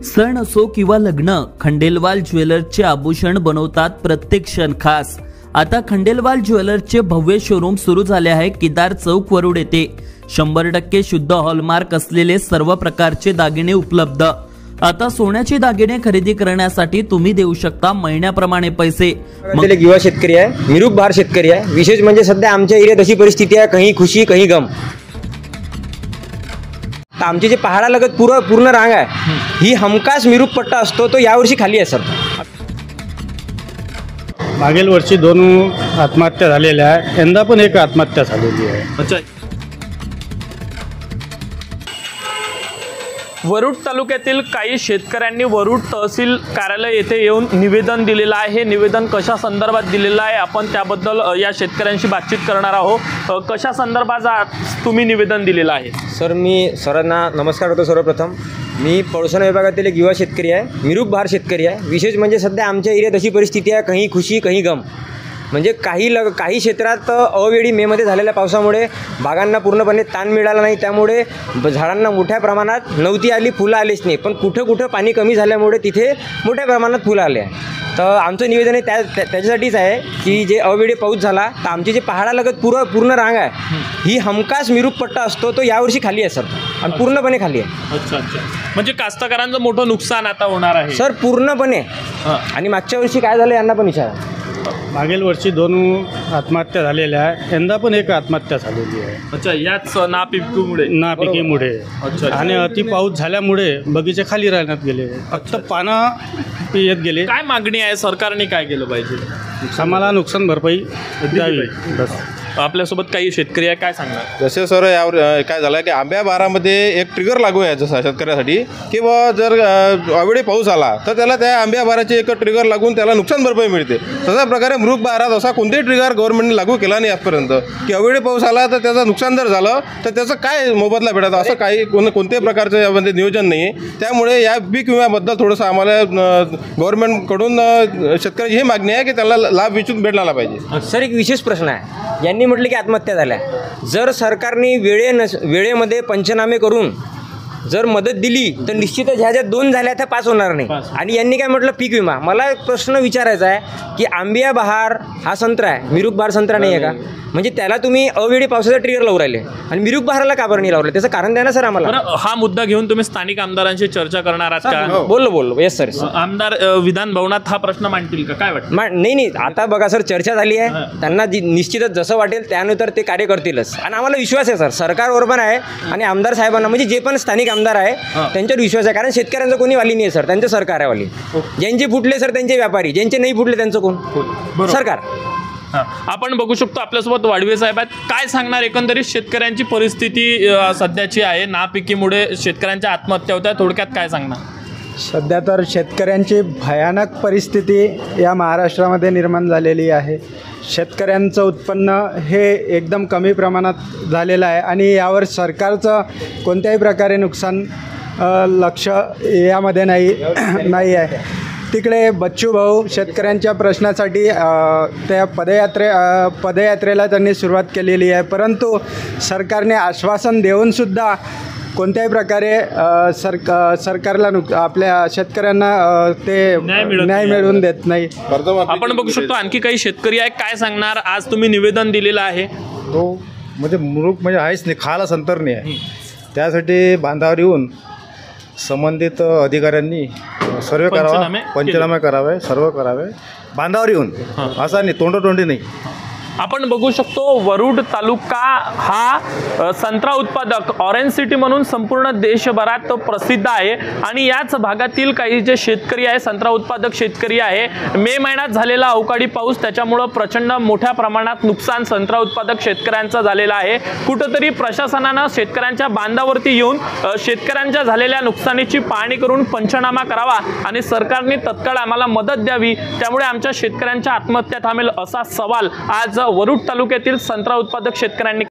सण असो किंवा लग्न, खंडेलवाल ज्वेलर्सचे आभूषण बनवतात प्रत्येक क्षण खास। आता खंडेलवाल ज्वेलर्सचे भव्य शोरूम सुरू झाले आहे केदार चौक वरुड येथे। 100% शुद्ध हॉलमार्क असलेले सर्व प्रकारचे दागिने उपलब्ध। आता सोन्याचे दागिने खरेदी करण्यासाठी तुम्ही देऊ शकता महिन्याप्रमाणे पैसे। युवा शेतकरी आहे, मिरुक बहार शेतकरी आहे। विशेष म्हणजे सध्या आमच्या एरियात अशी परिस्थिती आहे, कहीं खुशी कहीं गम। आमचे जे पहाडालगत पूर्ण रांग आहे, ही हमखास मिरुक पट्टा असतो, तो यावर्षी खाली आहे सर। मागील वर्षी 2 आत्महत्या झालेल्या आहे, यंदा पण एक आत्महत्या झालेली आहे। अच्छा, वरुड तालुक्यातील काही शेतकऱ्यांनी वरुड तहसील कार्यालय येथे येऊन निवेदन दिलेलं आहे। हे निवेदन कशा संदर्भात दिलेलं आहे, आपण त्याबद्दल या शेतकऱ्यांशी बातचीत करणार आहोत। कशा संदर्भात तुम्ही निवेदन दिलेलं आहे? सर, मी सरांना नमस्कार करतो। सर्वप्रथम मी पळसण विभागातील एक युवा शेतकरी आहे, मिरुक बहार शेतकरी आहे। विशेष म्हणजे सध्या आमच्या एरियात अशी परिस्थिती आहे, कहीं खुशी कहीं गम। म्हणजे काही क्षेत्रात अवेळी मेमध्ये झालेल्या पावसामुळे बागांना पूर्णपणे ताण मिळाला नाही, त्यामुळे झाडांना मोठ्या प्रमाणात नव्हती आली, फुलं आलीच नाही। पण कुठं पाणी कमी झाल्यामुळे तिथे मोठ्या प्रमाणात फुलं आले आहे। तर आमचं निवेदन आहे त्याच्यासाठीच आहे की जे अवेळी पाऊस झाला तर आमचे जे पहाडालगत पूर्ण रांग आहे, ही हमखास मिरुक पट्टा असतो, तो यावर्षी खाली आहे सर, आणि पूर्णपणे खाली आहे। अच्छा, म्हणजे कास्तकारांचं मोठं नुकसान आता होणार आहे सर, पूर्णपणे। आणि मागच्या वर्षी काय झालं यांना पण विचारा। मागील वर्षी 2 आत्महत्या झालेल्या आहे, यंदा पण एक आत्महत्या झालेली आहे। अच्छा, याच नापिकीमुळे अच्छा, आणि अति पाऊस झाल्यामुळे बगीचे खाली राहण्यात गेले, फक्त पानं येत गेले। काय मागणी आहे, सरकारने काय केलं पाहिजे? आम्हाला नुकसान भरपाई द्यावी बस। आपल्यासोबत काही शेतकरी आहे, काय सांगणार? जसे सर यावर काय झालं की आंब्या बहारामध्ये एक ट्रिगर लागू आहे जसं शेतकऱ्यासाठी, की बा जर अवेळी पाऊस आला तर त्याला त्या आंब्या बहाराचे एक ट्रिगर लागून त्याला नुकसान भरपाई मिळते। तशा प्रकारे मिरुक बहारात असा कोणतेही ट्रिगर गव्हर्नमेंटने लागू केला नाही आजपर्यंत, की अवेळी पाऊस आला तर त्याचं नुकसान जर झालं तर त्याचं काय मोबदला भेटायचा, असं काही कोणत्याही प्रकारचं यामध्ये नियोजन नाही आहे। त्यामुळे या पीक विम्याबद्दल थोडंसं आम्हाला गव्हर्नमेंटकडून शेतकऱ्याची ही मागणी आहे की त्याला लाभ विचून भेटला पाहिजे। सर, एक विशेष प्रश्न आहे। यांनी म्हटलं की आत्महत्या झाल्या, जर सरकारने वेळेमध्ये पंचनामे करून जर मदत दिली तर निश्चितच ह्या ज्या 2 झाल्या त्या 5 होणार नाही। आणि यांनी काय म्हटलं पीक विमा। मला एक प्रश्न विचारायचा आहे की आंबिया बहार हा संत्रा आहे, मिरुक बहार संत्रा नाही आहे का? म्हणजे त्याला तुम्ही अवेळी पावसाचा ट्रिगर लावून राहिले आणि मिरुक बहाराला का बरं नाही लावलं, त्याचं कारण द्या ना सर आम्हाला। हा मुद्दा घेऊन तुम्ही स्थानिक आमदारांशी चर्चा करणार आहात का? बोललो येस सर। आमदार विधान भवनात हा प्रश्न मांडतील का, काय वाटतं? नाही, आता बघा सर, चर्चा झाली आहे, त्यांना निश्चितच जसं वाटेल त्यानुसार ते कार्य करतीलच। आणि आम्हाला विश्वास आहे सर, सरकारवर पण आहे आणि आमदार साहेबांना, म्हणजे जे पण स्थानिक आमदार आहे त्यांच्यावर विश्वास आहे। कारण शेतकऱ्यांचं कोणी वाली नाही सर, त्यांचं सरकार आहे वाली। ज्यांचे फुटले सर त्यांचे व्यापारी, ज्यांचे नाही फुटले त्यांचं कोण? सरकार। आपण बघू शकतो आपल्यासोबत वाडवे साहेब आहेत। काय सांगणार एकंदरीत शेतकऱ्यांची परिस्थिती सध्याची आहे, नापिकीमुळे शेतकऱ्यांच्या आत्महत्या होत्या, थोडक्यात काय सांगणार? सध्या तर शेतकऱ्यांची भयानक परिस्थिती या महाराष्ट्रामध्ये निर्माण झालेली आहे। शेतकऱ्यांचं उत्पन्न हे एकदम कमी प्रमाणात झालेलं आहे आणि यावर सरकारचं कोणत्याही प्रकारे नुकसान लक्ष यामध्ये नाही आहे। तिकडे बच्चू भाऊ शेतकऱ्यांच्या प्रश्नासाठी त्या पदयात्रेला त्यांनी सुरुवात केलेली आहे, परंतु सरकारने आश्वासन देऊनसुद्धा कोणत्याही प्रकारे सरकारला आपल्या शेतकऱ्यांना ते न्याय मिळवून देत नाही। आपण बघू शकतो आणखी काही शेतकरी आहे, काय सांगणार? आज तुम्ही निवेदन दिलेलं आहे, तो म्हणजे मुरुक म्हणजे आहेच नाही, खायला संतर नाही आहे। त्यासाठी बांधावर येऊन संबंधित अधिकाऱ्यांनी सर्वे करावा, पंचनामे करावे, सर्व करावे बांधावर येऊन, असा नाही तोंडोतोंडी नाही। आपण बघू शकतो वरुड तालुका हा संत्रा उत्पादक ऑरेंज सिटी म्हणून संपूर्ण देशभरात प्रसिद्ध आहे। आणि याच भागातील काही जे शेतकरी आहे, संत्रा उत्पादक शेतकरी आहे, मे महिन्यात झालेला अवकाळी पाऊस त्याच्यामुळे प्रचंड मोठ्या प्रमाणात नुकसान संत्रा उत्पादक शेतकऱ्यांचं झालेलं आहे। कुठेतरी प्रशासनानं शेतकऱ्यांच्या बांधावरती येऊन शेतकऱ्यांच्या झालेल्या नुकसानीची पाहणी करून पंचनामा करावा आणि सरकारने तत्काळ आम्हाला मदत द्यावी, त्यामुळे आमच्या शेतकऱ्यांच्या आत्महत्या थांबेल, असा सवाल आज वरुड तालुक्यातील संत्रा उत्पादक शेतकऱ्यांनी